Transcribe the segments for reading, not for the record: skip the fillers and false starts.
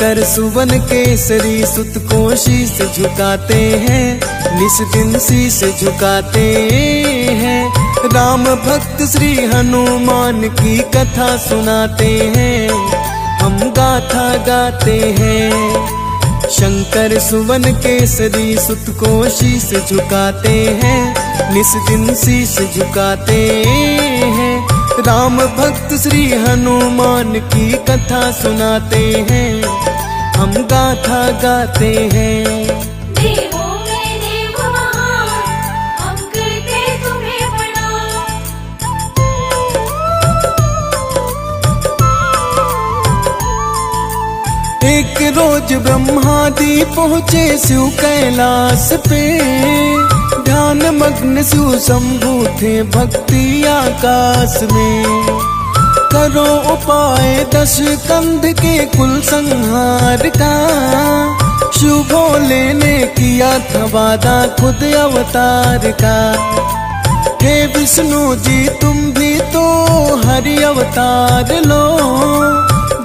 शंकर सुवन केसरी सुत को शीस झुकाते हैं, निस दिन शीस झुकाते हैं। राम भक्त श्री हनुमान की कथा सुनाते हैं, हम गाथा गाते हैं। शंकर सुवन केसरी सुत को शीस झुकाते हैं, निस दिन शीस झुकाते हैं। राम भक्त श्री हनुमान की कथा सुनाते हैं, हम गाथा गाते हैं। देवों में देव महान, हम करते तुम्हें प्रणाम। एक रोज ब्रह्मादि पहुँचे शिव कैलाश पे, ध्यान मग्न शिव शंभु थे भक्ति आकाश में। करो उपाय 10 कंध के कुल संहार का, शिव भोले ने किया था वादा खुद अवतार का। हे विष्णु जी तुम भी तो हरि अवतार लो,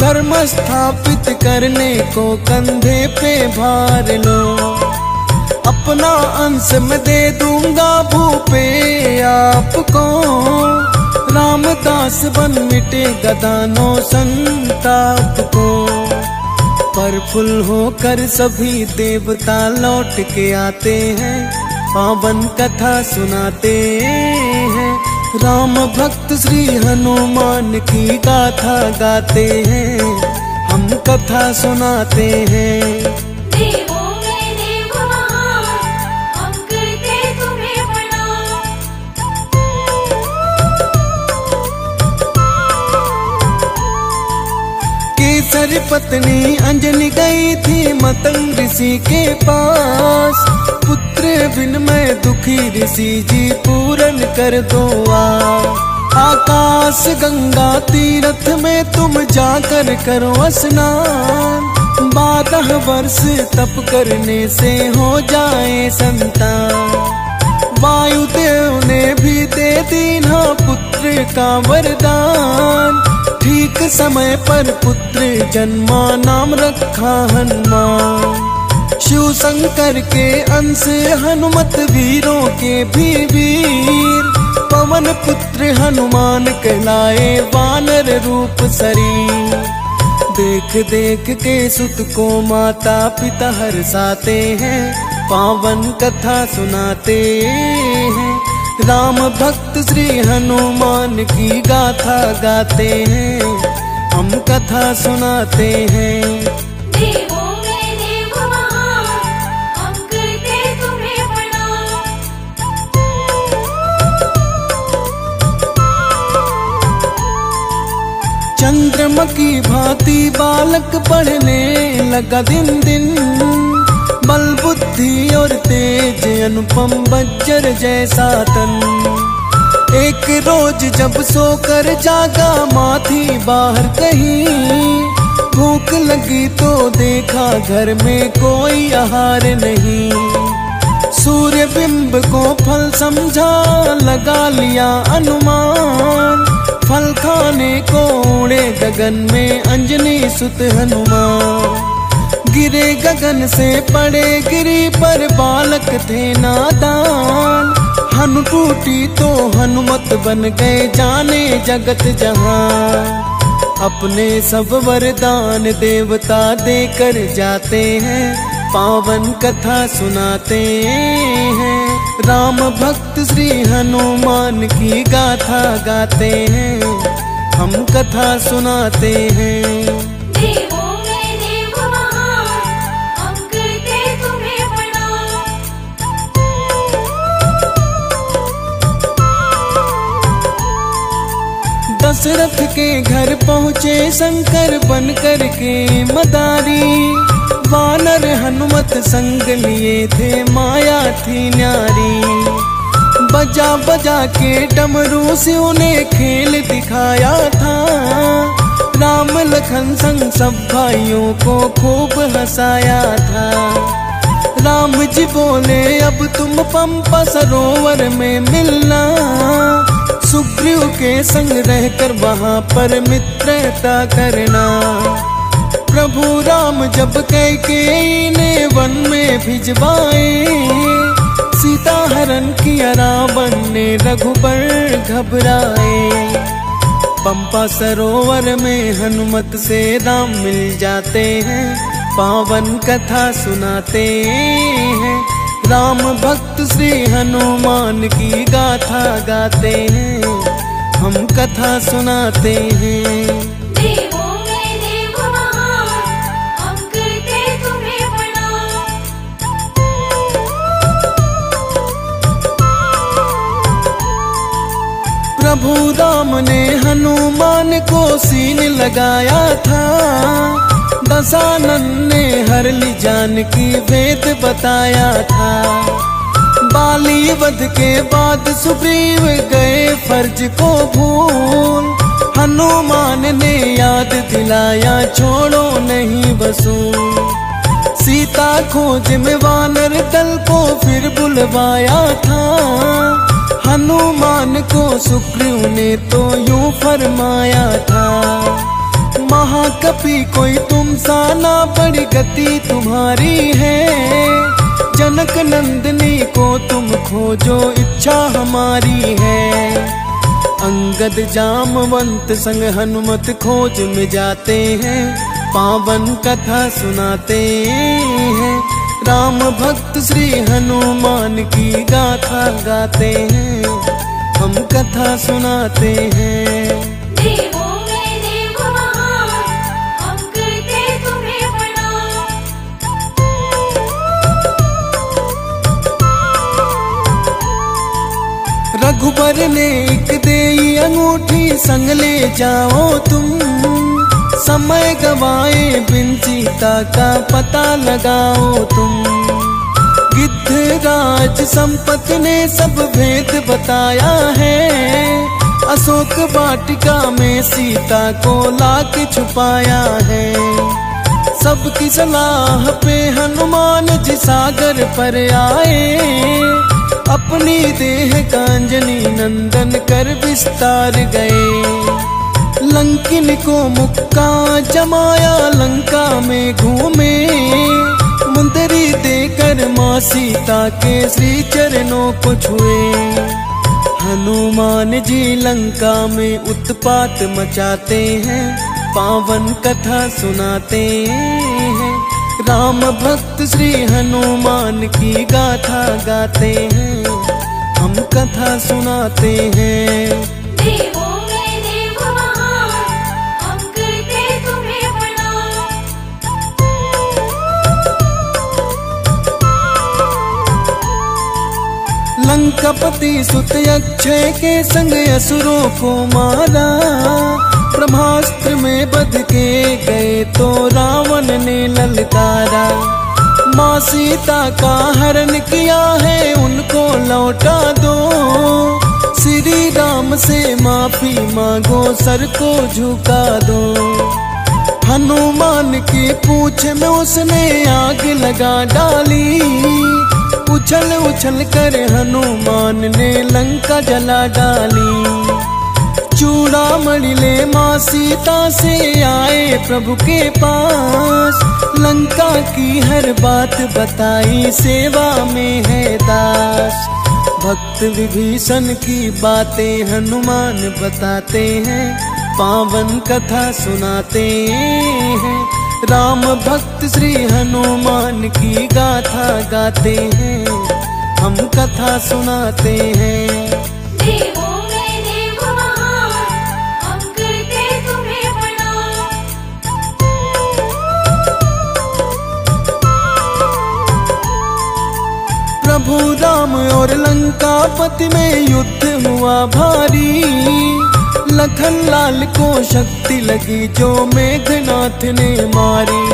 धर्म स्थापित करने को कंधे पे भार लो। अपना अंश में दे दूंगा भूपे आपको, रामदास बन मिटेगा दानों संताप को। प्रफुल्ल होकर सभी देवता लौट के आते हैं, पावन कथा सुनाते हैं। राम भक्त श्री हनुमान की गाथा गाते हैं, हम कथा सुनाते हैं। देवों में देव महान, हम करते तुम्हें प्रणाम। केसर पत्नी अंजनी गई थी मतंग ऋषि के पास, पुत्र बिन मैं दुखी ऋषि जी पूरन कर दो आकाश गंगा तीर्थ में तुम जाकर करो स्नान, 12 वर्ष तप करने से हो जाए संतान। वायुदेव ने भी दे दीना पुत्र का वरदान, ठीक समय पर पुत्र जन्मा नाम रखा हनुमान। शिव शंकर के अंश हनुमत वीरों के भी वीर, पवन पुत्र हनुमान कहलाए वानर रूप शरीर। देख देख के सुत को माता पिता हर्षाते हैं, पावन कथा सुनाते हैं। राम भक्त श्री हनुमान की गाथा गाते हैं, हम कथा सुनाते हैं। देवों में देव महान, हम करते तुम्हें प्रणाम। चंद्रमुखी भांति बालक पढ़ने लगा दिन दिन, बल बुद्धि और तेज अनुपम वज्र जैसा तन। एक रोज जब सोकर जागा माथी बाहर कहीं, भूख लगी तो देखा घर में कोई आहार नहीं। सूर्य बिंब को फल समझा लगा लिया अनुमान, फल खाने को उड़े गगन में अंजनी सुत हनुमान। गिरे गगन से पड़े गिरी पर बालक थे नादान, हनु टूटी तो हनुमत बन गए जाने जगत जहां। अपने सब वरदान देवता देकर जाते हैं, पावन कथा सुनाते हैं। राम भक्त श्री हनुमान की गाथा गाते हैं, हम कथा सुनाते हैं। देवों में देव महान, हम करते तुम्हें प्रणाम। दशरथ के घर पहुँचे शंकर बनकर के मदारी, वानर हनुमत संग लिए थे माया थी न्यारी। बजा बजा के डमरू से उन्हें खेल दिखाया था, राम लखन संग सब भाइयों को खूब हंसाया था। राम जी बोले अब तुम पंपा सरोवर में मिलना, सुग्रीव के संग रहकर वहाँ पर मित्रता करना। प्रभु राम जब कैकेयी ने वन में भिजवाए, सीता हरण किया रावण ने रघुबर घबराए। पंपा सरोवर में हनुमत से राम मिल जाते हैं, पावन कथा सुनाते हैं। राम भक्त श्री हनुमान की गाथा गाते हैं, हम कथा सुनाते हैं। देवों में देव महान, हम करते तुम्हें प्रणाम। प्रभु राम ने हनुमान को सीन लगाया था, दशानन ने हर ली जानकी वेद बताया था। बाली वध के बाद सुग्रीव गए फर्ज को भूल, हनुमान ने याद दिलाया छोड़ो नहीं वसूल। सीता खोज में वानर दल को फिर बुलवाया था, हनुमान को सुग्रीव ने तो यूं फरमाया था। महाकपि कोई तुम सा ना, बड़ी गति तुम्हारी है। जनक नंदनी को तुम खोजो इच्छा हमारी है। अंगद जामवंत संग हनुमत खोज में जाते हैं, पावन कथा सुनाते हैं। राम भक्त श्री हनुमान की गाथा गाते हैं, हम कथा सुनाते हैं। देवों में देव महान, हम करते तुम्हें प्रणाम। रघुबर ने एक देई अंगूठी, संग ले जाओ तुम। समय गवाए बिन सीता का पता लगाओ तुम। गिद्धराज संपत्ति ने सब भेद बताया है, अशोक वाटिका में सीता को लाके छुपाया है। सबकी सलाह पे हनुमान जी सागर पर आए, अपनी देह कांजनी नंदन कर विस्तार गए। लंकिन को मुक्का जमाया, लंका में घूमे। मुंदरी देकर माँ सीता के श्री चरणों को छुए। हनुमान जी लंका में उत्पात मचाते हैं, पावन कथा सुनाते हैं। राम भक्त श्री हनुमान की गाथा गाते हैं, हम कथा सुनाते हैं। देवों में देव महान, हम करते तुम्हें प्रणाम। लंकापति सुत अक्षय के संग असुरों को मारा। ब्रह्मास्त्र में बध के गए तो रावण ने ललकारा। माँ सीता का हरण किया है, उनको लौटा दो। श्री राम से माफी मांगो, सर को झुका दो। हनुमान की पूंछ में उसने आग लगा डाली। उछल उछल कर हनुमान ने लंका जला डाली। चूड़ामणि ले माँ सीता से आए प्रभु के पास। लंका की हर बात बताई, सेवा में है दास। भक्त विभीषण की बातें हनुमान बताते हैं, पावन कथा सुनाते हैं। राम भक्त श्री हनुमान की गाथा गाते हैं, हम कथा सुनाते हैं। देवों में देव महान, हम करते तुम्हें प्रणाम। प्रभु राम और लंकापति में युद्ध हुआ भारी। लखन लाल को शक्ति लगी जो मेघनाथ ने मारी।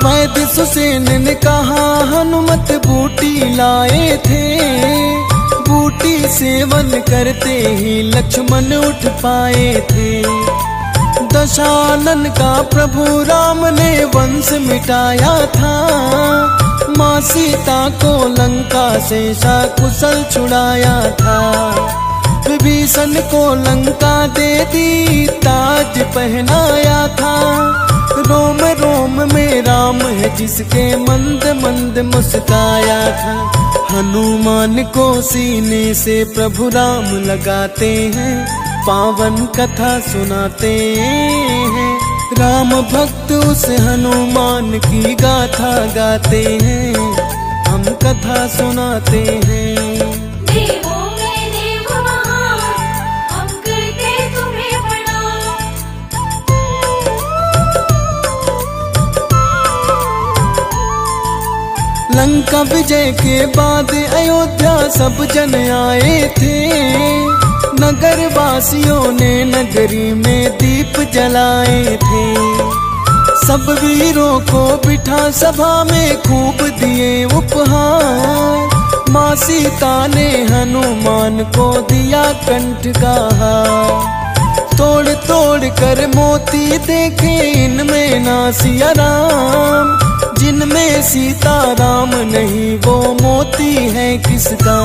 वैद्य सुसेन ने कहा हनुमत बूटी लाए थे। बूटी सेवन करते ही लक्ष्मण उठ पाए थे। दशानन का प्रभु राम ने वंश मिटाया था। माँ सीता को लंका से सकुशल छुड़ाया था। विभीषण को लंका दे दी, ताज पहनाया था। रोम रोम में राम है जिसके मंद मंद मुस्काया था। हनुमान को सीने से प्रभु राम लगाते हैं, पावन कथा सुनाते हैं। राम भक्त उस हनुमान की गाथा गाते हैं, हम कथा सुनाते हैं। देवों में देव महान, हम करते तुम्हें प्रणाम। लंका विजय के बाद अयोध्या सब जन आए थे। नगर वासियों ने नगरी में दीप जलाए थे। सब वीरों को बिठा सभा में खूब दिए उपहार। माँ सीता ने हनुमान को दिया कंठ का हार। तोड़ तोड़ कर मोती देखे इनमें ना सिया राम। जिनमें सीता राम नहीं वो मोती है किसका।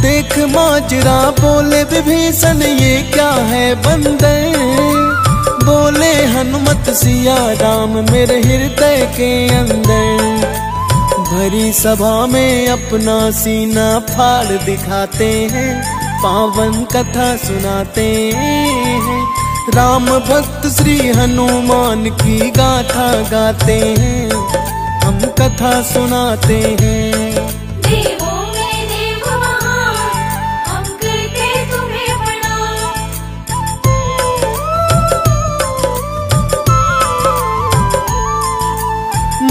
देख माजरा बोले विभीषण ये क्या है बंदर। बोले हनुमत सिया राम मेरे हृदय के अंदर। भरी सभा में अपना सीना फाड़ दिखाते हैं, पावन कथा सुनाते हैं। राम भक्त श्री हनुमान की गाथा गाते हैं, हम कथा सुनाते हैं। देवों में देव महान, हम करते तुम्हें प्रणाम।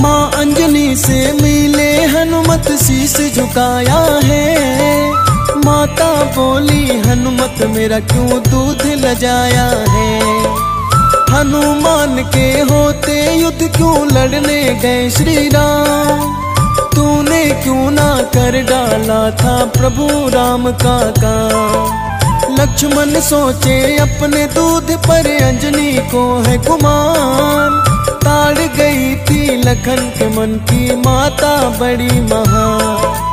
माँ अंजनी से मिले हनुमत शीश झुकाया है। माता बोली हनुमत मेरा क्यों दूध लजाया है। हनुमान के होते युद्ध क्यों लड़ने गए श्री राम। तूने क्यों ना कर डाला था प्रभु राम का काम। लक्ष्मण सोचे अपने दूध पर अंजनी को है गुमान। ताड़ गई थी लखन के मन की माता बड़ी महान।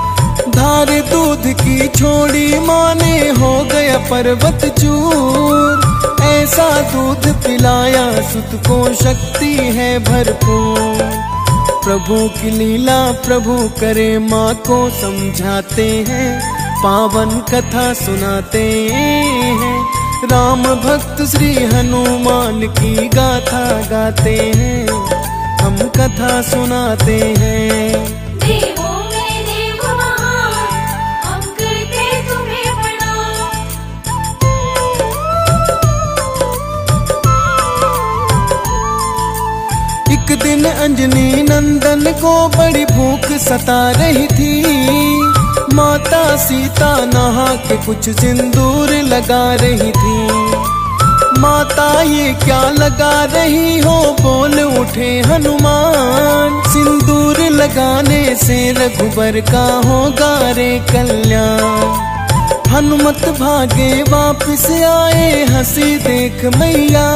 धार दूध की छोड़ी माने हो गया पर्वत चूर। ऐसा दूध पिलाया सुत को शक्ति है भरपूर। प्रभु की लीला प्रभु करे माँ को समझाते हैं, पावन कथा सुनाते हैं। राम भक्त श्री हनुमान की गाथा गाते हैं, हम कथा सुनाते हैं। देवों में देव महान, हम करते तुम्हें प्रणाम। एक दिन अंजनी नंदन को बड़ी भूख सता रही थी। माता सीता नहा के कुछ सिंदूर लगा रही थी। माता ये क्या लगा रही हो, बोल उठे हनुमान। सिंदूर लगाने से रघुबर का होगा रे कल्याण। हनुमत भागे वापस आए हंसी देख मैया।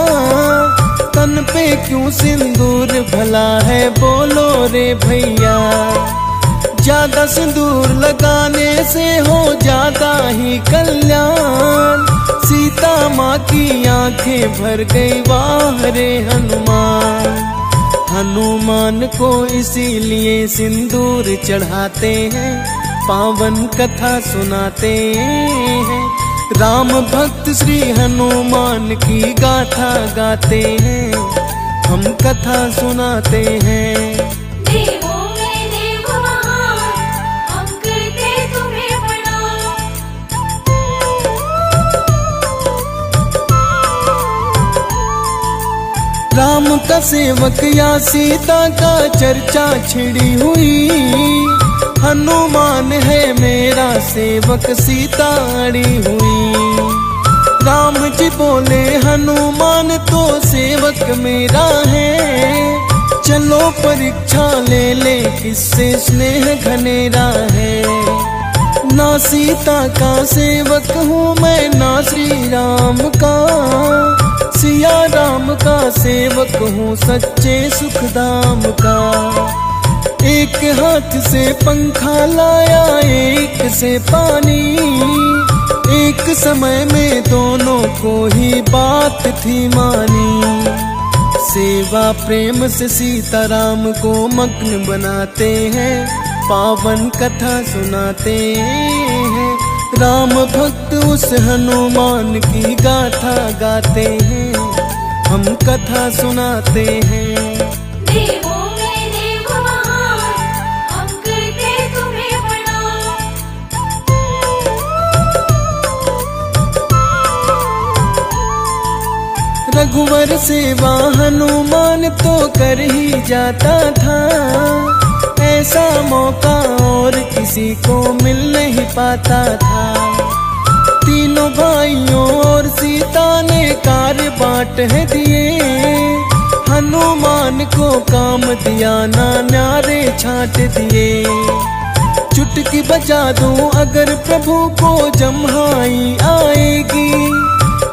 तन पे क्यों सिंदूर भला है बोलो रे भैया। ज्यादा सिंदूर लगाने से हो ज्यादा ही कल्याण। सीता माँ की आंखें भर गई वाह रे हनुमान। हनुमान को इसीलिए सिंदूर चढ़ाते हैं, पावन कथा सुनाते हैं। राम भक्त श्री हनुमान की गाथा गाते हैं, हम कथा सुनाते हैं। देवों में देव महान, हम करते तुम्हें प्रणाम। राम का सेवक या सीता का चर्चा छिड़ी हुई। हनुमान है मेरा सेवक सीता अड़ी हुई। राम जी बोले हनुमान तो सेवक मेरा है। चलो परीक्षा ले ले किससे स्नेह घनेरा है। ना सीता का सेवक हूँ मैं ना श्री राम का। सिया राम का सेवक हूँ सच्चे सुखदाम का। एक हाथ से पंखा लाया एक से पानी। एक समय में दोनों को ही बात थी मानी, सेवा प्रेम से सीताराम को मग्न बनाते हैं, पावन कथा सुनाते हैं। राम भक्त उस हनुमान की गाथा गाते हैं, हम कथा सुनाते हैं। देवों में देव महान, हम करते तुम्हें प्रणाम। रघुवर सेवा हनुमान तो कर ही जाता था, ऐसा मौका और किसी को मिल नहीं पाता था। तीनों भाइयों और सीता ने कार्य बांट है दिए, हनुमान को काम दिया ना न्यारे छाट दिए। चुटकी बजा दूं अगर प्रभु को जम्हाई आएगी,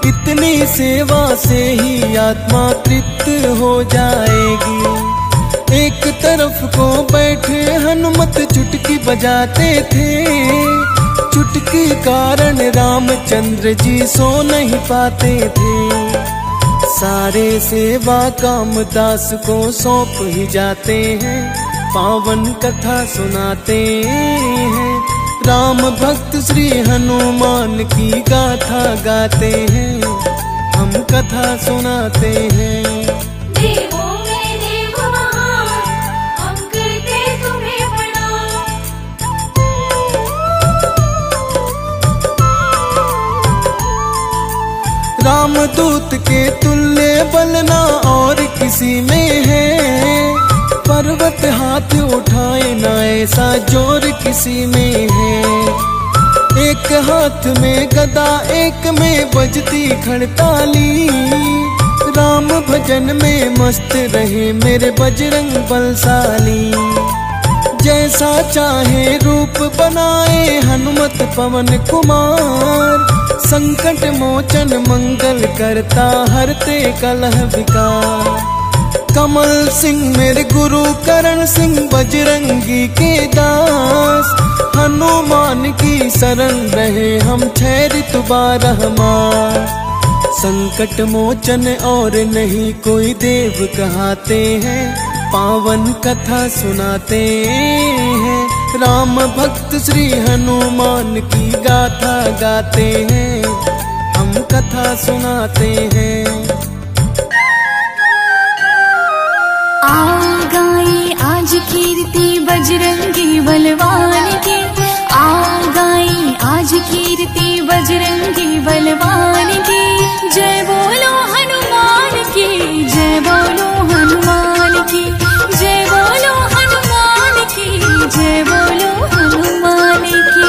इतनी सेवा से ही आत्मा तृप्त हो जाएगी। एक तरफ को बैठे हनुमत चुटकी बजाते थे, चुटकी कारण रामचंद्र जी सो नहीं पाते थे। सारे सेवा काम दास को सौंप ही जाते हैं, पावन कथा सुनाते हैं। राम भक्त श्री हनुमान की गाथा गाते हैं, हम कथा सुनाते हैं। देवों में देव महान, हम करते तुम्हें प्रणाम। रामदूत के तुल्य बलना और किसी में है, पर्वत हाथ उठाए ना ऐसा जोर किसी में है। एक हाथ में गदा एक में बजती खड़ताली, राम भजन में मस्त रहे मेरे बजरंग बलशाली। जैसा चाहे रूप बनाए हनुमत पवन कुमार, संकट मोचन मंगल करता हरते कलह विकार। कमल सिंह मेरे गुरु करण सिंह बजरंगी के दास, हनुमान की शरण रहे हम ठहरित बारहमास। संकट मोचन और नहीं कोई देव कहाते हैं, पावन कथा सुनाते हैं। राम भक्त श्री हनुमान की गाथा गाते हैं, हम कथा सुनाते हैं। आओ गाए आज कीर्ति बजरंगी बलवान की, आओ गाए आज कीर्ति बजरंगी बलवान की। जय बोलो हनुमान की, जय बोलो हनुमान की, जय बोलो हनुमान की, जय बोलो हनुमान की।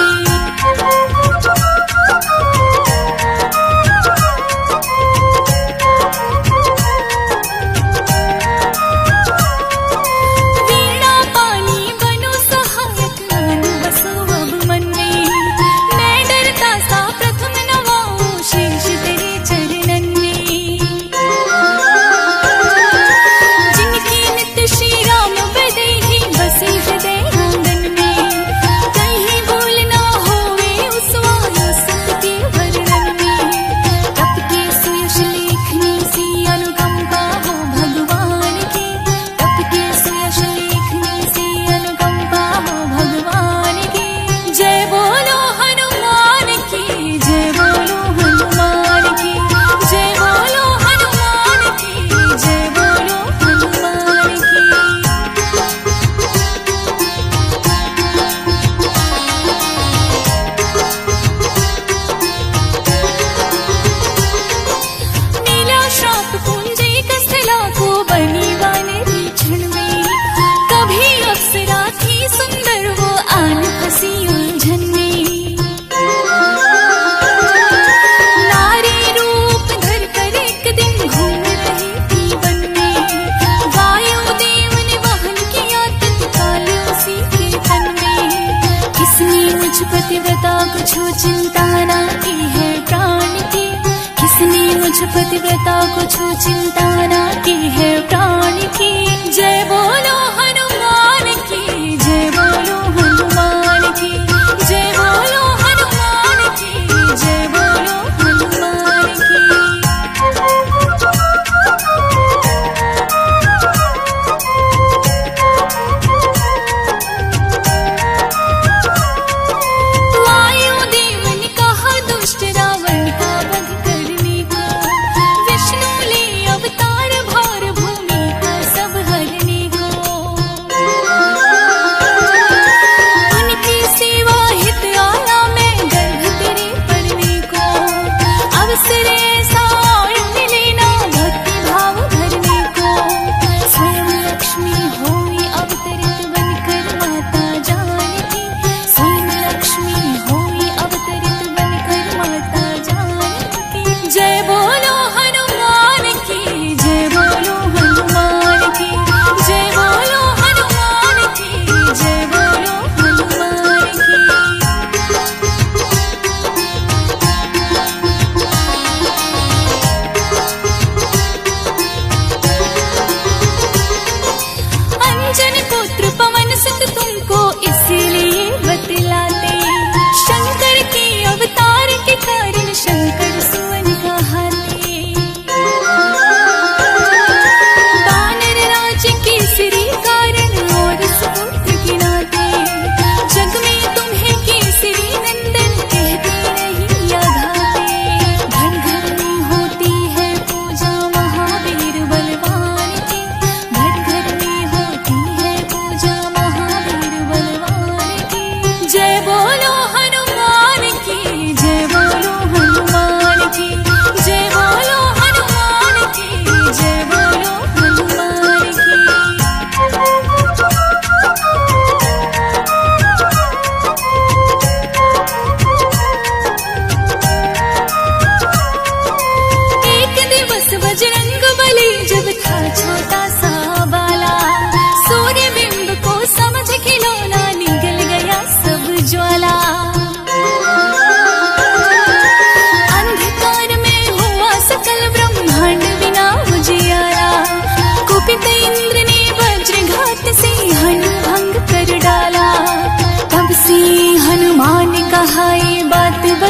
पतिव्रता को छू चिंता ना की है प्राण की। जय बोलो हनुमान की, जय बोलो हनुमान की, जय बोलो हनुमान की, जय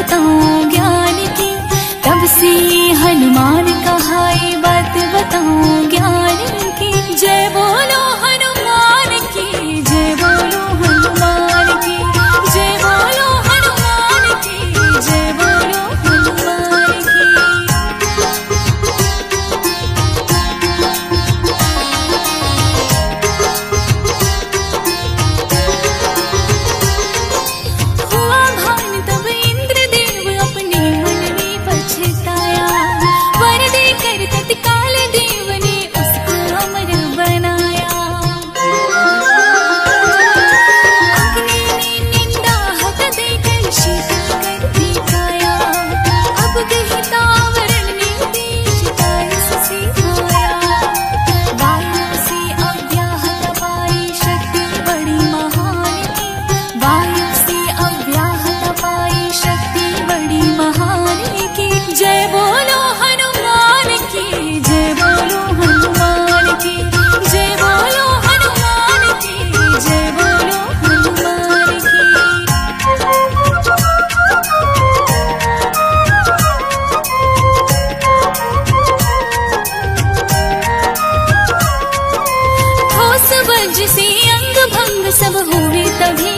बताऊं ज्ञान की, तब से हनुमान कहाई बात बताऊं ज्ञान की। जय बोलो हनुमान की, जय बोलो हनुमान की, जय बोलो हनुमान की, जय बोलो हनुमान की। हुआ भान तब इंद्रदेव अपने मन में पछताया, वर देकर तत्काल देव ने उसको अमर बनाया। अग्नि ने निंदा हत देकर शीतल कर दी काया, अब कहता वरण ने देश दायस से आया। वायु से अव्याहत पाई शक्ति बड़ी महान की, वायु से अव्याहत पाई शक्ति बड़ी महान की। जय बोलो हनुमान की, जय बोलो हनुमान की, जय बोलो हनुमान की, जय बोलो हनुमान की। ठोस वज्र से अंग भंग सब हुए तभी